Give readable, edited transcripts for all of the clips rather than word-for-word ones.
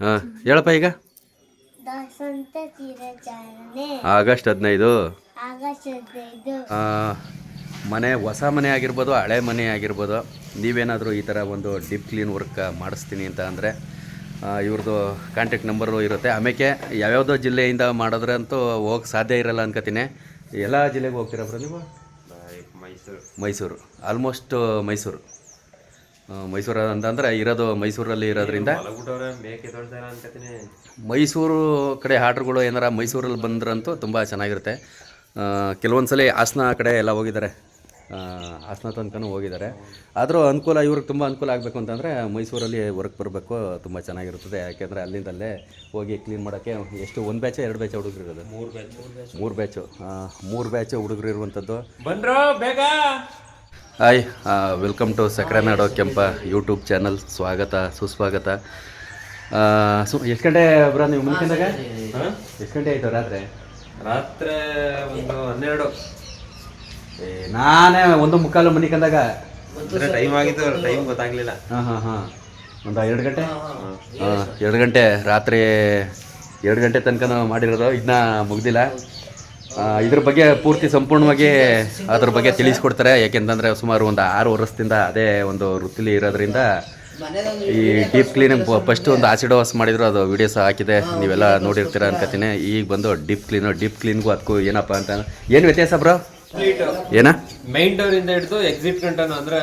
ಹಾಂ ಹೇಳಪ್ಪ ಈಗ. ದಾಸಂತ ಚಿರಚಾರಣೆ ಆಗಸ್ಟ್ 15. ಆಗಸ್ಟ್ 15. ಮನೆ ಹೊಸ ಮನೆ ಆಗಿರ್ಬೋದು, ಹಳೆ ಮನೆ ಆಗಿರ್ಬೋದು, ನೀವೇನಾದರೂ ಈ ಥರ ಒಂದು ಡೀಪ್ ಕ್ಲೀನ್ ವರ್ಕ್ ಮಾಡಿಸ್ತೀನಿ ಅಂತ ಅಂದರೆ ಇವ್ರದ್ದು ಕಾಂಟ್ಯಾಕ್ಟ್ ನಂಬರು ಇರುತ್ತೆ. ಆಮೇಲೆ ಯಾವ್ಯಾವುದೋ ಜಿಲ್ಲೆಯಿಂದ ಮಾಡಿದ್ರೆ ಅಂತೂ ಹೋಗಕ್ಕೆ ಸಾಧ್ಯ ಇರಲ್ಲ ಅನ್ಕೋತೀನಿ. ಎಲ್ಲ ಜಿಲ್ಲೆಗೆ ಹೋಗ್ತೀರಾ ಬ್ರೋ ನೀವು? ಮೈಸೂರು ಆಲ್ಮೋಸ್ಟ್ ಮೈಸೂರು ಅಂತಂದರೆ ಇರೋದು ಮೈಸೂರಲ್ಲಿ ಇರೋದ್ರಿಂದ ಮೈಸೂರು ಕಡೆ ಆರ್ಡ್ರುಗಳು ಏನಾರ ಮೈಸೂರಲ್ಲಿ ಬಂದ್ರಂತೂ ತುಂಬ ಚೆನ್ನಾಗಿರುತ್ತೆ. ಕೆಲವೊಂದು ಸಲ ಹಾಸನ ಕಡೆ ಎಲ್ಲ ಹೋಗಿದ್ದಾರೆ, ಹಾಸನ ತನಕನೂ ಹೋಗಿದ್ದಾರೆ. ಆದರೂ ಅನುಕೂಲ, ಇವ್ರಿಗೆ ತುಂಬ ಅನುಕೂಲ ಆಗಬೇಕು ಅಂತಂದರೆ ಮೈಸೂರಲ್ಲಿ ವರ್ಕ್ ಬರಬೇಕು, ತುಂಬ ಚೆನ್ನಾಗಿರ್ತದೆ. ಯಾಕೆಂದರೆ ಅಲ್ಲಿಂದಲ್ಲೇ ಹೋಗಿ ಕ್ಲೀನ್ ಮಾಡೋಕ್ಕೆ ಎಷ್ಟು ಒಂದು ಬ್ಯಾಚ್ 2 ಬ್ಯಾಚ್ ಹುಡುಗರು ಇರೋದು? 3 ಬ್ಯಾಚು ಹುಡುಗರು ಇರುವಂಥದ್ದು. ಬಂದ್ರು ಬೇಗ. ಹಾಯ್, ವೆಲ್ಕಮ್ ಟು ಸಕ್ರೆನಾಡು ಕೆಂಪ ಯೂಟ್ಯೂಬ್ ಚಾನಲ್. ಸ್ವಾಗತ ಸುಸ್ವಾಗತ. ಎಷ್ಟು ಗಂಟೆ ಬ್ರೋ ನೀವು ಮುಂಚಿನಾಗ? ಎಷ್ಟು ಗಂಟೆ ಆಯಿತು ರಾತ್ರಿ? ರಾತ್ರಿ ಒಂದು 12. ನಾನೇ 1:45 ಮನಿಕಂದಾಗ ಟೈಮ್ ಆಗಿತ್ತು, ಟೈಮ್ ಗೊತ್ತಾಗ್ಲಿಲ್ಲ. ಒಂದು 2 ಗಂಟೆ. 2 ಗಂಟೆ ರಾತ್ರಿ 2 ಗಂಟೆ ತನಕ ಮಾಡಿರೋದು, ಇದನ್ನ ಮುಗ್ದಿಲ್ಲ. ಇದ್ರ ಬಗ್ಗೆ ಪೂರ್ತಿ ಸಂಪೂರ್ಣವಾಗಿ ಅದ್ರ ಬಗ್ಗೆ ತಿಳಿಸ್ಕೊಡ್ತಾರೆ. ಯಾಕೆಂತಂದರೆ ಸುಮಾರು ಒಂದು 6 ವರ್ಷದಿಂದ ಅದೇ ಒಂದು ವೃತ್ತಿಲಿ ಇರೋದ್ರಿಂದ ಈ ಡೀಪ್ ಕ್ಲೀನಿಂಗ್ ಫಸ್ಟ್ ಒಂದು ಆಸಿಡ್ ವಾಶ್ ಮಾಡಿದ್ರು, ಅದು ವೀಡಿಯೋಸ್ ಹಾಕಿದೆ, ನೀವೆಲ್ಲ ನೋಡಿರ್ತೀರ ಅನ್ಕೋತೀನಿ. ಈಗ ಬಂದು ಡೀಪ್ ಕ್ಲೀನ್ಗೂ ಅದಕ್ಕೂ ಏನಪ್ಪ ಅಂತ ಏನು ವ್ಯತ್ಯಾಸ ಬ್ರೋ? ಏನ ಮೈನ್ ಡೋರ್ ಇಂದ ಹಿಡಿದು ಎಕ್ಸಿಟ್ ಗಂಟನು ಅಂದ್ರೆ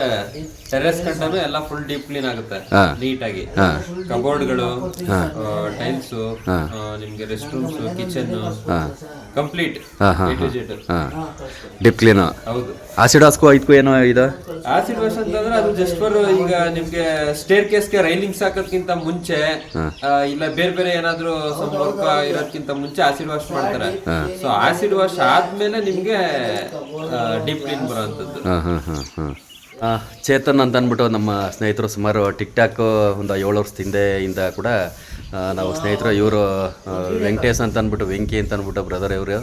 ಟೆರೆಸ್ ಗಂಟನು ಎಲ್ಲ ಫುಲ್ ಡೀಪ್ ಕ್ಲೀನ್ ಆಗುತ್ತೆ ನೀಟಾಗಿ. ಕಬೋರ್ಡ್ಗಳು, ಟೈಲ್ಸ್, ನಿಮ್ಗೆ rest rooms, kitchen complete deep clean. ಹೌದು. ಆಸಿಡ್ ವಾಶ್ಗೂ ಇದಕ್ಕೂ ಏನೋ ಇದು? ಆಸಿಡ್ ವಾಶ್ ಅಂತಂದ್ರೆ ಅದು ಜಸ್ಟ್ ಫಾರ್ ಈಗ ನಿಮ್ಗೆ ಸ್ಟೇರ್ ಕೇಸ್ಗೆ ರೈಲಿಂಗ್ಸ್ ಹಾಕೋದ್ಕಿಂತ ಮುಂಚೆ ಇಲ್ಲ ಬೇರೆ ಬೇರೆ ಏನಾದ್ರು ಸಂಪರ್ಕ ಇರೋದ್ಕಿಂತ ಮುಂಚೆ ಆಸಿಡ್ ವಾಶ್ ಮಾಡ್ತಾರೆ. ಸೊ ಆಸಿಡ್ ವಾಶ್ ಆದ್ಮೇಲೆ ನಿಮ್ಗೆ ಡೀಪ್ ಕ್ಲೀನ್ ಬರೋಂಥದ್ದು. ಚೇತನ್ ಅಂತ ಅಂದ್ಬಿಟ್ಟು ನಮ್ಮ ಸ್ನೇಹಿತರು, ಸುಮಾರು ಟಿಕ್ ಟಾಕ್ ಒಂದು 7 ವರ್ಷದ ಹಿಂದೆಯಿಂದ ಕೂಡ ನಾವು ಸ್ನೇಹಿತರು. ಇವರು ವೆಂಕಟೇಶ್ ಅಂತ ಅಂದ್ಬಿಟ್ಟು, ವೆಂಕಿ ಅಂತ ಅಂದ್ಬಿಟ್ಟು ಬ್ರದರ್ ಇವರು.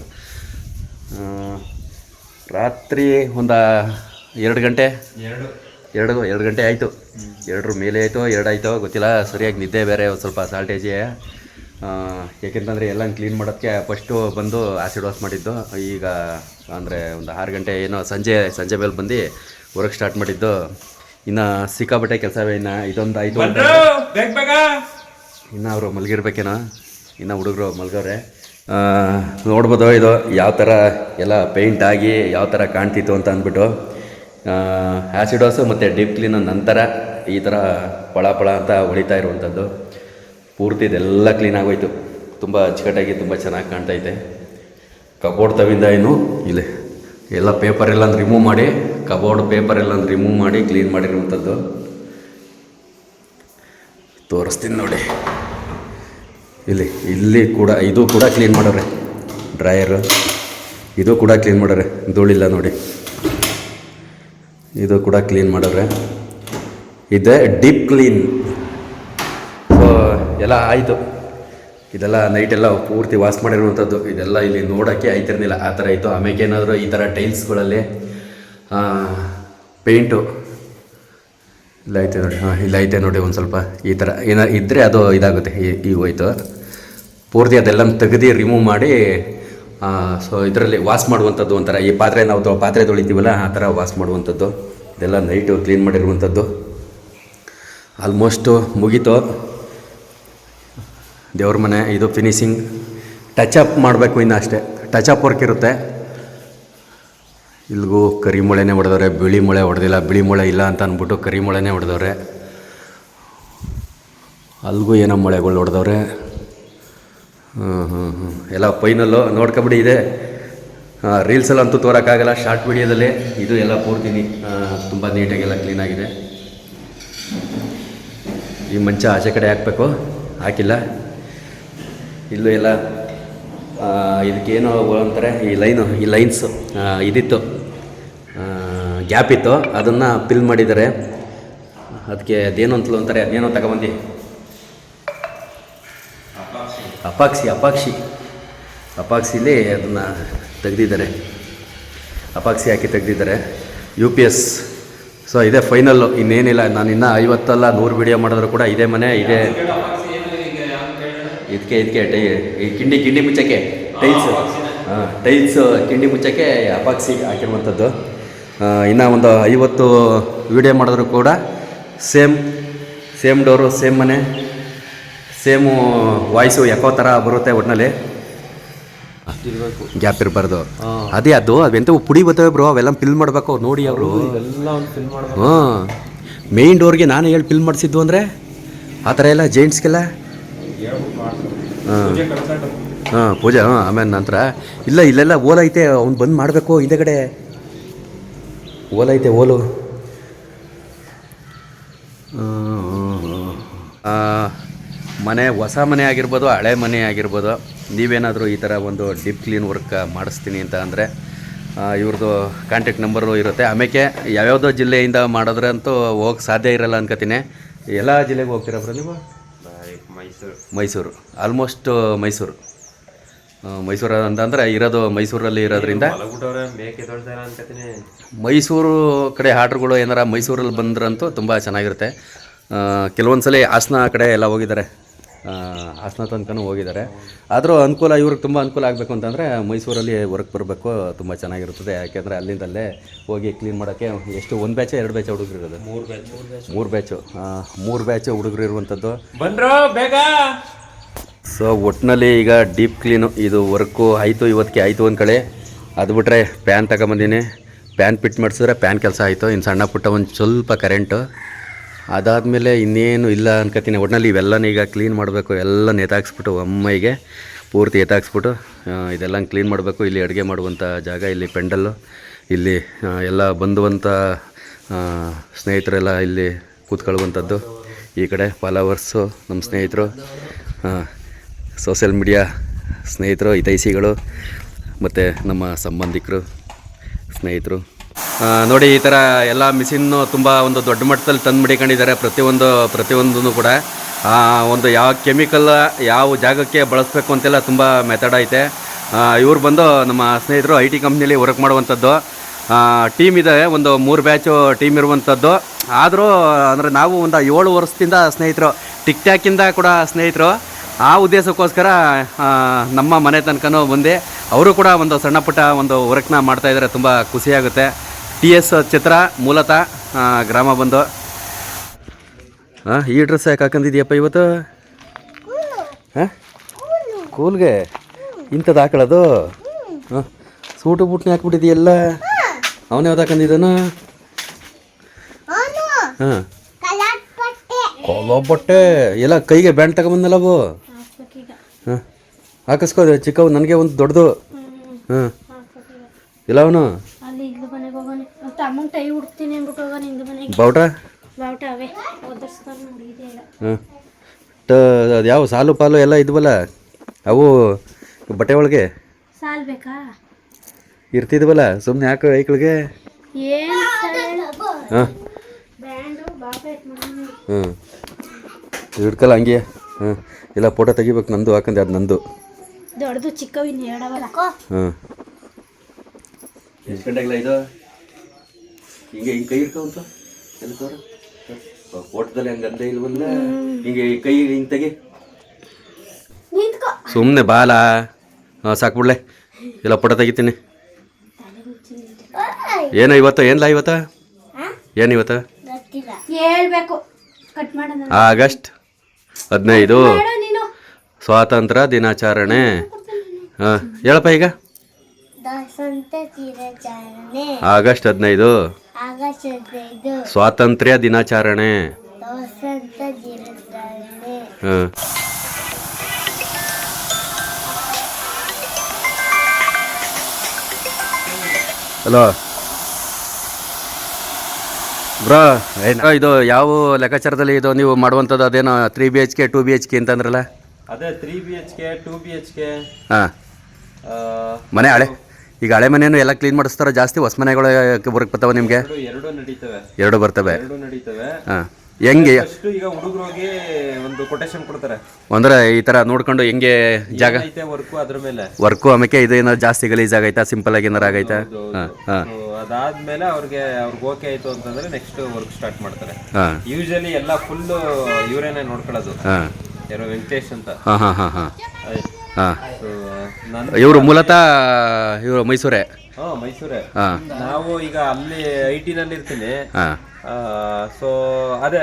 ರಾತ್ರಿ ಒಂದು 2 ಗಂಟೆ 2 ಗಂಟೆ ಆಯಿತು. 2 ಮೇಲೆ ಆಯಿತು, 2 ಆಯಿತು ಗೊತ್ತಿಲ್ಲ. ಸರಿಯಾಗಿ ನಿದ್ದೆ ಬೇರೆ ಒಂದು ಸ್ವಲ್ಪ ಸಾಲ್ಟೇಜೇ. ಏಕೆಂತಂದರೆ ಎಲ್ಲ ಕ್ಲೀನ್ ಮಾಡೋಕ್ಕೆ ಫಸ್ಟು ಬಂದು ಆಸಿಡ್ ವಾಶ್ ಮಾಡಿದ್ದು. ಈಗ ಅಂದರೆ ಒಂದು 6 ಗಂಟೆ ಏನೋ ಸಂಜೆ ಮೇಲೆ ಬಂದು ವರ್ಕ್ ಸ್ಟಾರ್ಟ್ ಮಾಡಿದ್ದು. ಇನ್ನು ಸಿಕ್ಕಾಬಟ್ಟೆ ಕೆಲಸವೇ. ಇನ್ನು ಇದೊಂದು ಆಯಿತು, ಇನ್ನು ಅವರು ಮಲಗಿರ್ಬೇಕೇನೋ, ಇನ್ನು ಹುಡುಗರು ಮಲಗವ್ರೆ. ನೋಡ್ಬೋದು ಇದು ಯಾವ ಥರ ಎಲ್ಲ ಪೇಂಟ್ ಆಗಿ ಯಾವ ಥರ ಕಾಣ್ತಿತ್ತು ಅಂತ ಅಂದ್ಬಿಟ್ಟು. ಆ್ಯಸಿಡ್ ವಾಶು ಮತ್ತು ಡೀಪ್ ಕ್ಲೀನ್ ನಂತರ ಈ ಥರ ಪಳ ಅಂತ ಹೊಳಿತಾ ಇರುವಂಥದ್ದು. ಪೂರ್ತಿ ಇದೆಲ್ಲ ಕ್ಲೀನ್ ಆಗೋಯ್ತು, ತುಂಬ ಅಚ್ಚುಕಟ್ಟಾಗಿ ತುಂಬ ಚೆನ್ನಾಗಿ ಕಾಣ್ತೈತೆ. ಕಬೋರ್ಡ್ ತವಿಂದ ಏನು ಇಲ್ಲಿ ಎಲ್ಲ ಪೇಪರ್ ಎಲ್ಲ ರಿಮೂವ್ ಮಾಡಿ, ಕಬೋರ್ಡ್ ಪೇಪರ್ ಎಲ್ಲ ರಿಮೂವ್ ಮಾಡಿ ಕ್ಲೀನ್ ಮಾಡಿರುವಂಥದ್ದು ತೋರಿಸ್ತೀನಿ ನೋಡಿ. ಇಲ್ಲಿ ಕೂಡ ಇದು ಕೂಡ ಕ್ಲೀನ್ ಮಾಡೋರೆ. ಡ್ರಾಯರು ಇದು ಕೂಡ ಕ್ಲೀನ್ ಮಾಡೋರೆ, ಧೂಳಿಲ್ಲ ನೋಡಿ. ಇದು ಕೂಡ ಕ್ಲೀನ್ ಮಾಡೋರೆ. ಇದೆ ಡೀಪ್ ಕ್ಲೀನ್. ಸೊ ಎಲ್ಲ ಆಯಿತು. ಇದೆಲ್ಲ ನೈಟೆಲ್ಲ ಪೂರ್ತಿ ವಾಶ್ ಮಾಡಿರುವಂಥದ್ದು. ಇದೆಲ್ಲ ಇಲ್ಲಿ ನೋಡೋಕ್ಕೆ ಆಯ್ತಿರ್ಲಿಲ್ಲ, ಆ ಥರ ಇತ್ತು. ಆಮೇಲೆ ಏನಾದರೂ ಈ ಥರ ಟೈಲ್ಸ್ಗಳಲ್ಲಿ ಪೇಂಟು ಇಲ್ಲೈತೆ ನೋಡಿ. ಇಲ್ಲೈತೆ ನೋಡಿ. ಒಂದು ಸ್ವಲ್ಪ ಈ ಥರ ಏನಾರು ಇದ್ದರೆ ಅದು ಇದಾಗುತ್ತೆ. ಈಗ ಹೋಯ್ತು ಪೂರ್ತಿ ಅದೆಲ್ಲ ತೆಗೆದು ರಿಮೂವ್ ಮಾಡಿ ಸೊ ಇದರಲ್ಲಿ ವಾಶ್ ಮಾಡುವಂಥದ್ದು. ಒಂಥರ ಈ ಪಾತ್ರೆ ನಾವು ಪಾತ್ರೆ ತೊಳಿತೀವಲ್ಲ, ಆ ಥರ ವಾಶ್ ಮಾಡುವಂಥದ್ದು. ಇದೆಲ್ಲ ನೈಟು ಕ್ಲೀನ್ ಮಾಡಿರುವಂಥದ್ದು. ಆಲ್ಮೋಸ್ಟು ಮುಗೀತು. ದೇವ್ರ ಮನೆ ಇದು ಫಿನಿಶಿಂಗ್, ಟಚಪ್ ಮಾಡಬೇಕು ಇನ್ನು ಅಷ್ಟೇ. ಟಚಪ್ ವರ್ಕ್ ಇರುತ್ತೆ. ಇಲ್ಲಿಗೂ ಕರಿ ಮೊಳೆನೇ ಹೊಡೆದವ್ರೆ, ಬಿಳಿ ಮೊಳೆ ಹೊಡೆದಿಲ್ಲ. ಬಿಳಿ ಮೊಳೆ ಇಲ್ಲ ಅಂತ ಅಂದ್ಬಿಟ್ಟು ಕರಿ ಮೊಳೆನೇ ಹೊಡೆದವ್ರೆ. ಅಲ್ಲಿಗೂ ಏನೋ ಮೊಳೆಗಳು ಹೊಡೆದವ್ರೆ. ಎಲ್ಲ ಫೈನಲ್ಲು ನೋಡ್ಕೊಬಿಡಿ. ಇದೆ ರೀಲ್ಸಲ್ಲಂತೂ ತೋರೋಕ್ಕಾಗಲ್ಲ, ಶಾರ್ಟ್ ವಿಡಿಯೋದಲ್ಲಿ ಇದು ಎಲ್ಲ ಪೂರ್ತಿ ತುಂಬ ನೀಟಾಗೆಲ್ಲ ಕ್ಲೀನಾಗಿದೆ. ಈ ಮಂಚ ಆಚೆ ಕಡೆ ಹಾಕಬೇಕು, ಹಾಕಿಲ್ಲ. ಇಲ್ಲೂ ಎಲ್ಲ ಇದಕ್ಕೇನೋ ಅಂತಾರೆ, ಈ ಲೈನ್ಸು ಇದಿತ್ತು, ಗ್ಯಾಪ್ ಇತ್ತು, ಅದನ್ನು ಫಿಲ್ ಮಾಡಿದ್ದಾರೆ. ಅದಕ್ಕೆ ಅದೇನೋ ಅಂತಲೂ ಅಂತಾರೆ, ಅದೇನೋ ತಗೊಬಂದು ಅಪಾಕ್ಸಿಲಿ ಅದನ್ನು ತೆಗೆದಿದ್ದಾರೆ. ಅಪಾಕ್ಸಿ ಹಾಕಿ ತೆಗೆದಿದ್ದಾರೆ. UPS. ಸೊ ಇದೇ ಫೈನಲ್ಲು, ಇನ್ನೇನಿಲ್ಲ. ನಾನು ಇನ್ನೂ 50 ಅಲ್ಲ 100 ವೀಡಿಯೋ ಮಾಡಿದ್ರು ಕೂಡ ಇದೇ ಮನೆ, ಇದೇ ಇದಕ್ಕೆ ಈ ಕಿಂಡಿ ಮುಚ್ಚಕ್ಕೆ ಟೈಲ್ಸ್ ಟೈಲ್ಸ್ ಕಿಂಡಿ ಮುಚ್ಚಕ್ಕೆ ಅಪಾಕ್ಸಿ ಹಾಕಿರುವಂಥದ್ದು. ಇನ್ನು ಒಂದು 50 ವೀಡಿಯೋ ಮಾಡಿದ್ರು ಕೂಡ ಸೇಮ್ ಡೋರು, ಸೇಮ್ ಮನೆ, ಸೇಮು ವಾಯ್ಸು ಯಾಕೋ ಥರ ಬರುತ್ತೆ. ಒಟ್ಟಿನಲ್ಲಿ ಗ್ಯಾಪ್ ಇರಬಾರ್ದು. ಅದೇ ಅವೆಂತ ಪುಡಿ ಬರ್ತವೆ ಬ್ರೋ, ಅವೆಲ್ಲ ಫಿಲ್ ಮಾಡಬೇಕು ನೋಡಿ ಅವರು. ಹಾಂ, ಮೇಯ್ನ್ ಡೋರ್ಗೆ ನಾನು ಹೇಳಿ ಫಿಲ್ ಮಾಡಿಸಿದ್ದು ಅಂದರೆ ಆ ಥರ ಎಲ್ಲ ಜೈಂಟ್ಸ್ಗೆಲ್ಲ. ಹಾಂ ಪೂಜೆ. ಆಮೇಲೆ ನಂತರ ಇಲ್ಲೆಲ್ಲ ಓಲ್ ಐತೆ, ಅವ್ನು ಬಂದು ಮಾಡಬೇಕು. ಹಿಂದೆಗಡೆ ಓಲ್ ಐತೆ, ಓಲು. ಮನೆ ಹೊಸ ಮನೆ ಆಗಿರ್ಬೋದು, ಹಳೆ ಮನೆ ಆಗಿರ್ಬೋದು, ನೀವೇನಾದರೂ ಈ ಥರ ಒಂದು ಡೀಪ್ ಕ್ಲೀನ್ ವರ್ಕ್ ಮಾಡಿಸ್ತೀನಿ ಅಂತ ಅಂದರೆ ಇವ್ರದ್ದು ಕಾಂಟ್ಯಾಕ್ಟ್ ನಂಬರು ಇರುತ್ತೆ. ಆಮೇಲೆ ಯಾವ್ಯಾವುದೋ ಜಿಲ್ಲೆಯಿಂದ ಮಾಡಿದ್ರೆ ಅಂತೂ ಹೋಗಕ್ಕೆ ಸಾಧ್ಯ ಇರಲ್ಲ ಅನ್ಕೋತೀನಿ. ಎಲ್ಲ ಜಿಲ್ಲೆಗೆ ಹೋಗ್ತೀರಾ ಬ್ರೋ ನೀವು? ಮೈಸೂರು ಆಲ್ಮೋಸ್ಟ್ ಮೈಸೂರು ಅಂತಂದರೆ ಇರೋದು ಮೈಸೂರಲ್ಲಿ ಇರೋದ್ರಿಂದ ಮೈಸೂರು ಕಡೆ ಆರ್ಡ್ರುಗಳು ಏನಾರ ಮೈಸೂರಲ್ಲಿ ಬಂದ್ರಂತೂ ತುಂಬ ಚೆನ್ನಾಗಿರುತ್ತೆ. ಕೆಲವೊಂದು ಸಲ ಹಾಸನ ಕಡೆ ಎಲ್ಲ ಹೋಗಿದ್ದಾರೆ, ಹಾಸನ ತನಕನೂ ಹೋಗಿದ್ದಾರೆ. ಆದರೂ ಅನುಕೂಲ, ಇವ್ರಿಗೆ ತುಂಬ ಅನುಕೂಲ ಆಗಬೇಕು ಅಂತಂದರೆ ಮೈಸೂರಲ್ಲಿ ವರ್ಕ್ ಬರಬೇಕು, ತುಂಬ ಚೆನ್ನಾಗಿರ್ತದೆ. ಯಾಕೆಂದರೆ ಅಲ್ಲಿಂದಲ್ಲೇ ಹೋಗಿ ಕ್ಲೀನ್ ಮಾಡೋಕ್ಕೆ ಎಷ್ಟು 1 ಬ್ಯಾಚ್ 2 ಬ್ಯಾಚ್ ಹುಡುಗರು ಇರೋದು? 3 ಬ್ಯಾಚ್ ಹುಡುಗರು ಇರುವಂಥದ್ದು. ಬಂದ್ರು ಬೇಗ. ಸೊ ಒಟ್ಟಿನಲ್ಲಿ ಈಗ ಡೀಪ್ ಕ್ಲೀನು ಇದು ವರ್ಕು ಆಯಿತು, ಇವತ್ತಿಗೆ ಆಯಿತು ಒಂದು ಕಡೆ. ಅದು ಬಿಟ್ಟರೆ ಪ್ಯಾನ್ ತಗೊಂಬಂದಿನಿ, ಪ್ಯಾನ್ ಫಿಟ್ ಮಾಡಿಸಿದ್ರೆ ಪ್ಯಾನ್ ಕೆಲಸ ಆಯಿತು. ಇನ್ನು ಸಣ್ಣ ಪುಟ್ಟ ಒಂದು ಸ್ವಲ್ಪ ಕರೆಂಟು, ಅದಾದಮೇಲೆ ಇನ್ನೇನು ಇಲ್ಲ ಅನ್ಕೋತೀನಿ. ಒಟ್ಟಿನಲ್ಲಿ ಇವೆಲ್ಲನೂ ಈಗ ಕ್ಲೀನ್ ಮಾಡಬೇಕು. ಎಲ್ಲ ನೇತಾಕ್ಸ್ಬಿಟ್ಟು ಒಮ್ಮೆಗೆ ಪೂರ್ತಿ ಎತ್ತಾಕ್ಸ್ಬಿಟ್ಟು ಇದೆಲ್ಲ ಕ್ಲೀನ್ ಮಾಡಬೇಕು. ಇಲ್ಲಿ ಅಡುಗೆ ಮಾಡುವಂಥ ಜಾಗ, ಇಲ್ಲಿ ಪೆಂಡಲ್ಲು, ಇಲ್ಲಿ ಎಲ್ಲ ಬಂದುವಂಥ ಸ್ನೇಹಿತರೆಲ್ಲ ಇಲ್ಲಿ ಕೂತ್ಕೊಳ್ಳುವಂಥದ್ದು. ಈ ಕಡೆ ಫಾಲೋವರ್ಸು, ನಮ್ಮ ಸ್ನೇಹಿತರು, ಸೋಷಿಯಲ್ ಮೀಡಿಯಾ ಸ್ನೇಹಿತರು, ಹಿತೈಷಿಗಳು, ಮತ್ತು ನಮ್ಮ ಸಂಬಂಧಿಕರು, ಸ್ನೇಹಿತರು. ನೋಡಿ, ಈ ಥರ ಎಲ್ಲ ಮಿಷಿನ್ನು ತುಂಬ ಒಂದು ದೊಡ್ಡ ಮಟ್ಟದಲ್ಲಿ ತಂದು ಮಡಿಕೊಂಡಿದ್ದಾರೆ. ಪ್ರತಿಯೊಂದೂ ಕೂಡ ಒಂದು ಯಾವ ಕೆಮಿಕಲ್ ಯಾವ ಜಾಗಕ್ಕೆ ಬಳಸಬೇಕು ಅಂತೆಲ್ಲ ತುಂಬ ಮೆಥಡ್ ಐತೆ. ಇವ್ರು ಬಂದು ನಮ್ಮ ಸ್ನೇಹಿತರು IT ಕಂಪ್ನಿಯಲ್ಲಿ ವರ್ಕ್ ಮಾಡುವಂಥದ್ದು. ಟೀಮ್ ಇದೆ, ಒಂದು 3 ಬ್ಯಾಚು ಟೀಮ್ ಇರುವಂಥದ್ದು. ಆದರೂ ಅಂದರೆ ನಾವು ಒಂದು 7 ವರ್ಷದಿಂದ ಸ್ನೇಹಿತರು, ಟಿಕ್ ಟಾಕಿಂದ ಕೂಡ ಸ್ನೇಹಿತರು. ಆ ಉದ್ದೇಶಕ್ಕೋಸ್ಕರ ನಮ್ಮ ಮನೆ ತನಕನೂ ಬಂದು ಅವರು ಕೂಡ ಒಂದು ಸಣ್ಣ ಪುಟ್ಟ ಒಂದು ವರ್ಕ್ನ ಮಾಡ್ತಾಯಿದ್ದಾರೆ. ತುಂಬ ಖುಷಿಯಾಗುತ್ತೆ. TS ಚಿತ್ರ, ಮೂಲತಃ ಗ್ರಾಮ ಬಂದು. ಈ ಡ್ರೆಸ್ ಯಾಕೆ ಹಾಕೊಂಡಿದ್ಯಪ್ಪ ಇವತ್ತು? ಕೂಲ್ಗೆ ಇಂಥದ್ದು ಹಾಕೊಳ್ಳೋದು? ಸೂಟು ಬುಟ್ನೆ ಹಾಕ್ಬಿಟ್ಟಿದೆಯಲ್ಲ. ಅವನು ಯಾವ್ದು ಹಾಕೊಂಡಿದ್ದಾನು? ಹಾಂ, ಬಟ್ಟೆ ಎಲ್ಲ ಕೈಗೆ ಬ್ಯಾಂಡ್ ತಗೊಂಬಂದಲ್ಲವು. ಹಾಂ, ಹಾಕಿಸ್ಕೋ ಚಿಕ್ಕವು, ನನಗೆ ಒಂದು ದೊಡ್ಡದು. ಹಾಂ, ಇಲ್ಲ ಅವನು ಬಾವುಟ. ಹಾಂ, ಅದು ಯಾವ ಸಾಲು ಪಾಲು ಎಲ್ಲ ಇದ್ವಲ್ಲ ಅವು ಬಟ್ಟೆ ಒಳಗೆ ಇರ್ತಿದ್ವಲ್ಲ, ಸುಮ್ಮನೆ ಹಾಕೋ ಐಕ್ಳಿಗೆ. ಹಾಂ ಹಾಂ, ಹಿಡ್ಕಲ್ಲ ಹಂಗೆ. ಹಾಂ, ಇಲ್ಲ ಫೋಟೋ ತೆಗಿಬೇಕು ನಂದು, ಹಾಕಂದೆ ಅದು ನಂದು. ದೊಡ್ಡದು ಚಿಕ್ಕವಿನ ಹಾಂ, ಎಷ್ಟು ಗಂಟೆಗಿಲ್ಲ ಇದು? ಹಿಂಗೆ ಕೈ ಇಟ್ಕೊಂತ ಎಲ್ಲ ತೋರ ಫೋಟೋದಲ್ಲಿ ಹಂಗೆ ಅಂದೇ ಇಲ್ವಲ್ಲ. ಹಿಂಗೆ ಕೈ ಹಿಂಗೆ ತೆಗಿ, ಸುಮ್ಮನೆ ಬಾಲ. ಹಾಂ, ಸಾಕ್ಬಿಡ್ಲೆ, ಇಲ್ಲ ಫೋಟೋ ತೆಗಿತೀನಿ. ಏನು ಇವತ್ತು? ಏನಿಲ್ಲ ಇವತ್ತು? ಏನು ಇವತ್ತು? ಆಗಸ್ಟ್ 15 ಸ್ವಾತಂತ್ರ್ಯ ದಿನಾಚರಣೆ. ಹಾಂ, ಹೇಳಪ್ಪ ಈಗ. ಆಗಸ್ಟ್ 15 ಸ್ವಾತಂತ್ರ್ಯ ದಿನಾಚರಣೆ. ಹಾಂ, ಹಲೋ ಬ್ರೋ, ಇದು ಯಾವ ಲೆಕ್ಕಾಚಾರದಲ್ಲಿ ಇದು ನೀವು ಮಾಡುವಂಥದ್ದು? ಅದೇನೋ 3 BHK 2 BHK ಅಂತಂದ್ರಲ್ಲ? ಅದೇ 3 BHK 2 BHK. ಹಾಂ, ಮನೆ ಹಳೆ, ಈಗ ಹಳೆ ಮನೆಯನ್ನು ಎಲ್ಲ ಕ್ಲೀನ್ ಮಾಡಿಸ್ತಾರೋ ಜಾಸ್ತಿ? ಹೊಸ ಮನೆಗಳು ವರ್ಕ್ ಬರ್ತಾವೆ ನಿಮಗೆ? ಎರಡು ಬರ್ತವೆ. ಹಾಂ, ಹೆಂಗೆ ಈಗ ಹುಡುಗರಿಗೆ ಒಂದು ಕೊಟೇಶನ್ ಕೊಡ್ತಾರೆ ಅಂದ್ರೆ ಈ ತರ ನೋಡ್ಕೊಂಡು ಹೆಂಗೆ ಜಾಗ ವರ್ಕು ಆಮೇಲೆ ಇದು ಏನಾದ್ರು ಜಾಸ್ತಿ ಗಲೀಜ್ ಆಗೈತಾ, ಸಿಂಪಲ್ ಆಗಿ ಏನಾರು ಆಗೈತಾ? ಅದಾದ್ಮೇಲೆ ಅವ್ರಿಗೆ ಓಕೆ ಆಯ್ತು ಅಂತಂದ್ರೆ ನೆಕ್ಸ್ಟ್ ವರ್ಕ್ ಸ್ಟಾರ್ಟ್ ಮಾಡ್ತಾರೆ. ಯೂಶಲಿ ಎಲ್ಲ ಫುಲ್ ಇವರೇನೆ ನೋಡ್ಕೊಳ್ಳೋದು. ಯಾರೋ ವೆಂಕಟೇಶ್ ಅಂತ. ಹಾಂ ಹಾಂ ಹಾಂ ಹಾಂ ಹಾಂ So, ನಾನು ಇವರು ಮೂಲತಃ ಇವರು ಮೈಸೂರೇ. ಮೈಸೂರೇ. ಹಾಂ ನಾವು ಈಗ ಅಲ್ಲಿ IT ನಲ್ಲಿ ಇರ್ತೀನಿ. ಹಾಂ ಸೊ ಅದೇ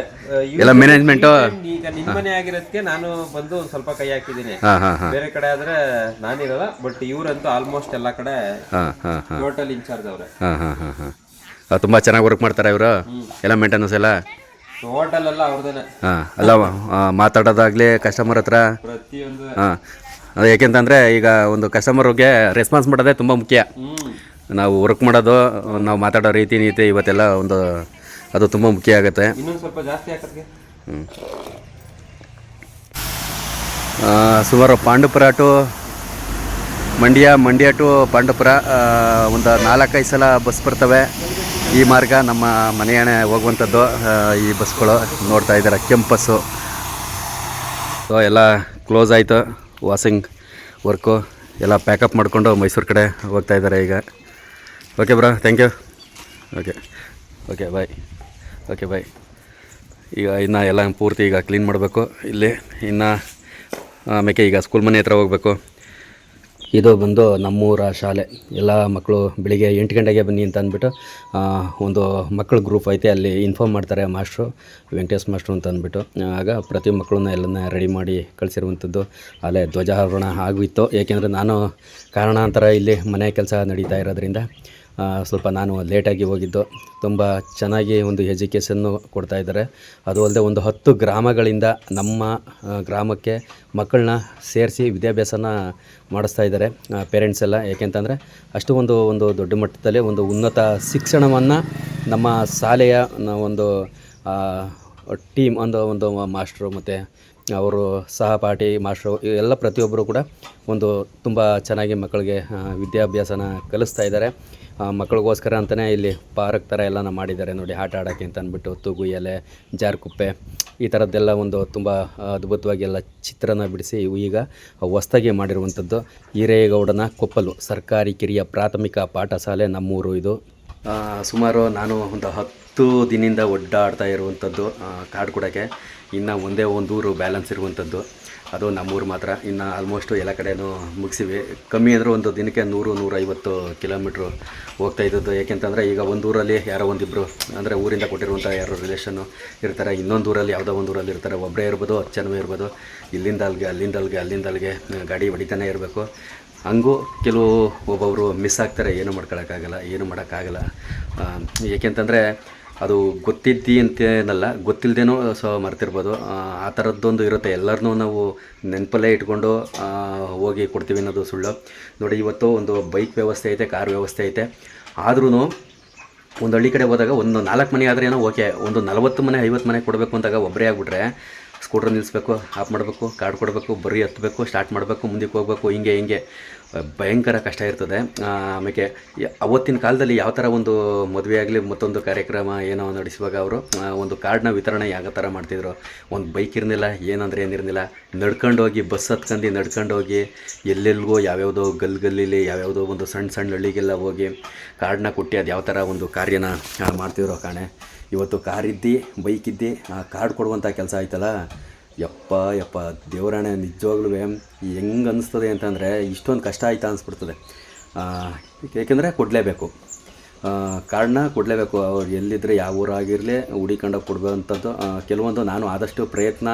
ಎಲ್ಲ ಮ್ಯಾನೇಜ್ಮೆಂಟು ಈಗ ನಿಮ್ಮ ಮನೆ ಆಗಿರೋದಕ್ಕೆ ನಾನು ಬಂದು ಒಂದ್ ಸ್ವಲ್ಪ ಕೈ ಹಾಕಿದ್ದೀನಿ. ಹಾಂ ಹಾಂ ಹಾಂ ಬೇರೆ ಕಡೆ ಆದ್ರೆ ನಾನಿರಲ್ಲ, ಬಟ್ ಇವ್ರಂತೂ ಆಲ್ಮೋಸ್ಟ್ ಎಲ್ಲ ಕಡೆ ಹಾಂ ಹಾಂ ಹಾಂ ಟೋಟಲ್ ಇನ್ಚಾರ್ಜ್ ಅವ್ರೆ. ಹಾಂ ಹಾಂ ಹಾಂ ಹಾಂ ತುಂಬ ಚೆನ್ನಾಗಿ ವರ್ಕ್ ಮಾಡ್ತಾರೆ ಇವರು, ಎಲ್ಲ ಮೇಂಟೆನೆನ್ಸ್ ಎಲ್ಲ. ಹೋಟೆಲ್ ಎಲ್ಲ ಅವ್ರದೇನೆ. ಹಾಂ ಅಲ್ಲ ಮಾತಾಡೋದಾಗಲಿ ಕಸ್ಟಮರ್ ಹತ್ರ ಪ್ರತಿಯೊಂದು. ಹಾಂ ಅದು ಯಾಕೆಂತಂದರೆ ಈಗ ಒಂದು ಕಸ್ಟಮರ್ಗೆ ರೆಸ್ಪಾನ್ಸ್ ಮಾಡೋದೇ ತುಂಬ ಮುಖ್ಯ. ನಾವು ವರ್ಕ್ ಮಾಡೋದು, ನಾವು ಮಾತಾಡೋ ರೀತಿ ನೀತಿ ಇವತ್ತೆಲ್ಲ ಒಂದು ಅದು ತುಂಬ ಮುಖ್ಯ ಆಗುತ್ತೆ. ಇನ್ನೊಂದು ಸ್ವಲ್ಪ ಜಾಸ್ತಿ ಹಾಕೋದಕ್ಕೆ. ಸುಮಾರು ಪಾಂಡುಪುರ ಟು ಮಂಡ್ಯ ಟು ಪಾಂಡುಪುರ ಒಂದು 4-5 ಸಲ ಬಸ್ ಬರ್ತವೆ. ಈ ಮಾರ್ಗ ನಮ್ಮ ಮನೆಯಣೆ ಹೋಗುವಂಥದ್ದು. ಈ ಬಸ್ಗಳು ನೋಡ್ತಾ ಇದ್ದಾರೆ, ಕೆಂಪು ಬಸ್ಸು. ಸೊ ಎಲ್ಲ ಕ್ಲೋಸ್ ಆಯಿತು, ವಾಷಿಂಗ್ ವರ್ಕು ಎಲ್ಲ ಪ್ಯಾಕಪ್ ಮಾಡಿಕೊಂಡು ಮೈಸೂರು ಕಡೆ ಹೋಗ್ತಾ ಇದ್ದಾರೆ ಈಗ. Okay bro, thank you. Okay bye. ಈಗ ಇನ್ನು ಎಲ್ಲ ಪೂರ್ತಿ ಈಗ ಕ್ಲೀನ್ ಮಾಡಬೇಕು ಇಲ್ಲಿ. ಇನ್ನು ಆಮೇಲೆ ಈಗ ಸ್ಕೂಲ್ ಮನೆ ಹತ್ರ ಹೋಗಬೇಕು. ಇದು ಬಂದು ನಮ್ಮೂರ ಶಾಲೆ. ಎಲ್ಲ ಮಕ್ಕಳು ಬೆಳಿಗ್ಗೆ 8 ಗಂಟೆಗೆ ಬನ್ನಿ ಅಂತ ಅಂದ್ಬಿಟ್ಟು ಒಂದು ಮಕ್ಕಳ ಗ್ರೂಪ್ ಐತೆ, ಅಲ್ಲಿ ಇನ್ಫಾರ್ಮ್ ಮಾಡ್ತಾರೆ ಮಾಸ್ಟ್ರು, ವೆಂಕಟೇಶ್ ಮಾಸ್ಟ್ರು ಅಂತ ಅಂದ್ಬಿಟ್ಟು. ಆಗ ಪ್ರತಿ ಮಕ್ಕಳನ್ನ ಎಲ್ಲನ ರೆಡಿ ಮಾಡಿ ಕಳಿಸಿರುವಂಥದ್ದು. ಅಲ್ಲೇ ಧ್ವಜಾರೋಹಣ ಆಗಿತ್ತು. ಏಕೆಂದರೆ ನಾನು ಕಾರಣಾಂತರ ಇಲ್ಲಿ ಮನೆ ಕೆಲಸ ನಡೀತಾ ಇರೋದ್ರಿಂದ ಸ್ವಲ್ಪ ನಾನು ಲೇಟಾಗಿ ಹೋಗಿದ್ದು. ತುಂಬ ಚೆನ್ನಾಗಿ ಒಂದು ಎಜುಕೇಷನ್ನು ಕೊಡ್ತಾ ಇದ್ದಾರೆ. ಅದು ಅಲ್ಲದೆ ಒಂದು 10 ಗ್ರಾಮಗಳಿಂದ ನಮ್ಮ ಗ್ರಾಮಕ್ಕೆ ಮಕ್ಕಳನ್ನ ಸೇರಿಸಿ ವಿದ್ಯಾಭ್ಯಾಸನ ಮಾಡಿಸ್ತಾ ಇದ್ದಾರೆ ಪೇರೆಂಟ್ಸ್ ಎಲ್ಲ. ಏಕೆಂತಂದರೆ ಅಷ್ಟು ಒಂದು ದೊಡ್ಡ ಮಟ್ಟದಲ್ಲಿ ಒಂದು ಉನ್ನತ ಶಿಕ್ಷಣವನ್ನು ನಮ್ಮ ಶಾಲೆಯ ಒಂದು ಟೀಮ್ ಒಂದು ಮಾಸ್ಟ್ರು ಮತ್ತು ಅವರು ಸಹಪಾಠಿ ಮಾಸ್ಟ್ರು ಎಲ್ಲ ಪ್ರತಿಯೊಬ್ಬರು ಕೂಡ ಒಂದು ತುಂಬ ಚೆನ್ನಾಗಿ ಮಕ್ಕಳಿಗೆ ವಿದ್ಯಾಭ್ಯಾಸನ ಕಲಿಸ್ತಾ ಇದ್ದಾರೆ. ಮಕ್ಕಳಿಗೋಸ್ಕರ ಅಂತಲೇ ಇಲ್ಲಿ ಪಾರ್ಕ್ ಥರ ಎಲ್ಲನ ಮಾಡಿದ್ದಾರೆ ನೋಡಿ, ಆಟ ಆಡೋಕ್ಕೆ ಅಂತ ಅಂದ್ಬಿಟ್ಟು. ತೂಗು ಎಲೆ, ಜಾರ್ಕುಪ್ಪೆ, ಈ ಥರದ್ದೆಲ್ಲ ಒಂದು ತುಂಬ ಅದ್ಭುತವಾಗಿ ಎಲ್ಲ ಚಿತ್ರನ ಬಿಡಿಸಿ ಈಗ ಹೊಸ್ದಾಗಿ ಮಾಡಿರುವಂಥದ್ದು. ಹಿರೇಗೌಡನ ಕೊಪ್ಪಲು ಸರ್ಕಾರಿ ಕಿರಿಯ ಪ್ರಾಥಮಿಕ ಪಾಠಶಾಲೆ ನಮ್ಮೂರು ಇದು. ಸುಮಾರು ನಾನು ಒಂದು 10 ದಿನದಿಂದ ಒಡ್ಡಾಡ್ತಾ ಇರುವಂಥದ್ದು ಕಾರ್ಡ್ ಕೊಡೋಕ್ಕೆ. ಇನ್ನು ಒಂದೇ ಒಂದು ಊರು ಬ್ಯಾಲೆನ್ಸ್ ಇರುವಂಥದ್ದು, ಅದು ನಮ್ಮೂರು ಮಾತ್ರ. ಇನ್ನು ಆಲ್ಮೋಸ್ಟು ಎಲ್ಲ ಕಡೆಯೂ ಮುಗಿಸಿವಿ. ಕಮ್ಮಿ ಅಂದರೆ ಒಂದು ದಿನಕ್ಕೆ 100-150 ಕಿಲೋಮೀಟ್ರು ಹೋಗ್ತಾಯಿದ್ದದ್ದು. ಏಕೆಂತಂದರೆ ಈಗ ಒಂದು ಊರಲ್ಲಿ ಯಾರೋ ಒಂದಿಬ್ಬರು ಅಂದರೆ ಊರಿಂದ ಕೊಟ್ಟಿರುವಂಥ ಯಾರೋ ರಿಲೇಷನ್ನು ಇರ್ತಾರೆ, ಇನ್ನೊಂದು ಊರಲ್ಲಿ ಯಾವುದೋ ಒಂದು ಊರಲ್ಲಿ ಇರ್ತಾರೆ. ಒಬ್ಬರೇ ಇರ್ಬೋದು, 10 ಜನ ಇರ್ಬೋದು. ಇಲ್ಲಿಂದ ಅಲ್ಲಿಗೆ ಗಾಡಿ ಹೊಡಿತಾನೆ ಇರಬೇಕು. ಹಂಗೂ ಕೆಲವು ಒಬ್ಬೊಬ್ಬರು ಮಿಸ್ ಆಗ್ತಾರೆ, ಏನು ಮಾಡೋಕ್ಕಾಗಲ್ಲ. ಏಕೆಂತಂದರೆ ಅದು ಗೊತ್ತಿದ್ದು ಅಂತೇನಲ್ಲ, ಗೊತ್ತಿಲ್ಲದೇನೋ ಮರ್ತಿರ್ಬೋದು. ಆ ಥರದ್ದೊಂದು ಇರುತ್ತೆ. ಎಲ್ಲರನ್ನೂ ನಾವು ನೆನಪಲ್ಲೇ ಇಟ್ಕೊಂಡು ಹೋಗಿ ಕೊಡ್ತೀವಿ ಅನ್ನೋದು ಸುಳ್ಳು. ನೋಡಿ, ಇವತ್ತು ಒಂದು ಬೈಕ್ ವ್ಯವಸ್ಥೆ ಐತೆ, ಕಾರ್ ವ್ಯವಸ್ಥೆ ಐತೆ. ಆದ್ರೂ ಒಂದು ಹಳ್ಳಿ ಕಡೆ ಹೋದಾಗ ಒಂದು 4 ಮನೆ ಆದರೆ ಏನೋ ಓಕೆ. ಒಂದು 40 ಮನೆ 50 ಮನೆ ಕೊಡಬೇಕು ಅಂದಾಗ ಒಬ್ಬರೇ ಆಗಿಬಿಟ್ರೆ ಸ್ಕೂಟ್ರ್ ನಿಲ್ಲಿಸ್ಬೇಕು, ಆಫ್ ಮಾಡಬೇಕು, ಕಾರ್ಡ್ ಕೊಡಬೇಕು, ಬರೀ ಹತ್ತಬೇಕು, ಸ್ಟಾರ್ಟ್ ಮಾಡಬೇಕು, ಮುಂದಕ್ಕೆ ಹೋಗಬೇಕು, ಹಿಂಗೆ ಭಯಂಕರ ಕಷ್ಟ ಇರ್ತದೆ. ಆಮೇಲೆ ಅವತ್ತಿನ ಕಾಲದಲ್ಲಿ ಯಾವ ಥರ ಒಂದು ಮದುವೆ ಆಗಲಿ ಮತ್ತೊಂದು ಕಾರ್ಯಕ್ರಮ ಏನೋ ನಡೆಸುವಾಗ ಅವರು ಒಂದು ಕಾರ್ಡ್ನ ವಿತರಣೆ ಯಾವ ಥರ ಮಾಡ್ತಿದ್ರು. ಒಂದು ಬೈಕ್ ಇರಲಿಲ್ಲ, ಏನಿರಲಿಲ್ಲ. ನಡ್ಕೊಂಡೋಗಿ ಬಸ್ ಹತ್ಕೊಂಡು ನಡ್ಕೊಂಡೋಗಿ ಎಲ್ಲೆಲ್ಗೋ ಯಾವ್ಯಾವುದೋ ಗಲ್ಲಿಲಿ ಯಾವ್ಯಾವುದೋ ಒಂದು ಸಣ್ಣ ಹಳ್ಳಿಗೆಲ್ಲ ಹೋಗಿ ಕಾರ್ಡ್ನ ಕೊಟ್ಟು ಅದು ಯಾವ ಥರ ಒಂದು ಕಾರ್ಯನ ಮಾಡ್ತಿದ್ರು ಕಾಣೆ. ಇವತ್ತು ಕಾರ್ ಇದ್ದು ಬೈಕ್ ಇದ್ದು ಕಾರ್ಡ್ ಕೊಡುವಂಥ ಕೆಲಸ ಆಯ್ತಲ್ಲ, ಯಪ್ಪ ದೇವರಾಣೆ ನಿಜವಾಗ್ಲೂ ಹೆಂಗೆ ಅನ್ನಿಸ್ತದೆ ಅಂತಂದರೆ ಇಷ್ಟೊಂದು ಕಷ್ಟ ಆಯ್ತಾ ಅನಿಸ್ಬಿಡ್ತದೆ. ಏಕೆಂದರೆ ಕೊಡಲೇಬೇಕು, ಕಾರ್ಡ್ನ ಕೊಡಲೇಬೇಕು. ಅವ್ರು ಎಲ್ಲಿದ್ದರೆ ಯಾವ ಊರಾಗಿರಲಿ ಹುಡಿಕೊಂಡೋಗಿ ಕೊಡುವಂಥದ್ದು. ಕೆಲವೊಂದು ನಾನು ಆದಷ್ಟು ಪ್ರಯತ್ನ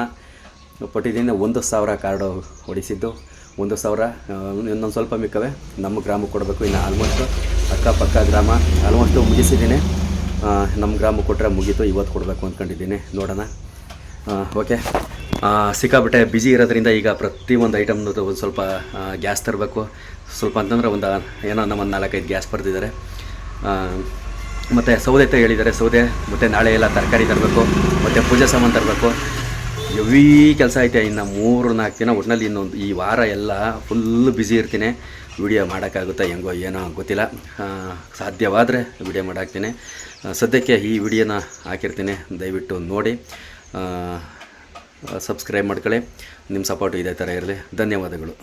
ಪಟ್ಟಿದ್ದೀನಿ. 1,000 ಕಾರ್ಡು ಹೊಡಿಸಿದ್ದು, 1,000 ಇನ್ನೊಂದು ಸ್ವಲ್ಪ ಮಿಕ್ಕವೆ ನಮ್ಮ ಗ್ರಾಮಕ್ಕೆ ಕೊಡಬೇಕು. ಇನ್ನು ಆಲ್ಮೋಸ್ಟು ಅಕ್ಕಪಕ್ಕ ಗ್ರಾಮ ಆಲ್ಮೋಸ್ಟು ಮುಗಿಸಿದ್ದೀನಿ. ನಮ್ಮ ಗ್ರಾಮಕ್ಕೆ ಕೊಟ್ಟರೆ ಮುಗೀತು. ಇವತ್ತು ಕೊಡಬೇಕು ಅಂದ್ಕೊಂಡಿದ್ದೀನಿ, ನೋಡೋಣ. ಓಕೆ, ಸಿಕ್ಕಾಬಿಟ್ಟೆ ಬ್ಯುಸಿ ಇರೋದ್ರಿಂದ ಈಗ ಪ್ರತಿಯೊಂದು ಐಟಮ್ದು ಒಂದು ಸ್ವಲ್ಪ ಗ್ಯಾಸ್ ತರಬೇಕು. ಸ್ವಲ್ಪ ಅಂತಂದರೆ ನಮ್ಮ 4-5 ಗ್ಯಾಸ್ ಬರೆದಿದ್ದಾರೆ. ಮತ್ತು ಸೌದೆ ಹೇಳಿದ್ದಾರೆ, ಸೌದೆ ಮತ್ತು ನಾಳೆ ಎಲ್ಲ ತರಕಾರಿ ತರಬೇಕು, ಮತ್ತು ಪೂಜೆ ಸಾಮಾನು ತರಬೇಕು. ಹೆವಿ ಕೆಲಸ ಐತೆ. ಇನ್ನು 3-4 ದಿನ ಒಟ್ಟಿನಲ್ಲಿ ಇನ್ನೊಂದು ಈ ವಾರ ಎಲ್ಲ ಫುಲ್ಲು ಬ್ಯುಸಿ ಇರ್ತೀನಿ. ವಿಡಿಯೋ ಮಾಡೋಕ್ಕಾಗುತ್ತಾ ಹೆಂಗೋ ಏನೋ ಗೊತ್ತಿಲ್ಲ. ಸಾಧ್ಯವಾದರೆ ವಿಡಿಯೋ ಮಾಡಾಕ್ತೀನಿ. ಸದ್ಯಕ್ಕೆ ಈ ವಿಡಿಯೋನ ಹಾಕಿರ್ತೀನಿ, ದಯವಿಟ್ಟು ನೋಡಿ, ಸಬ್ಸ್ಕ್ರೈಬ್ ಮಾಡ್ಕೊಳ್ಳಿ. ನಿಮ್ಮ ಸಪೋರ್ಟು ಇದೇ ಥರ ಇರಲಿ. ಧನ್ಯವಾದಗಳು.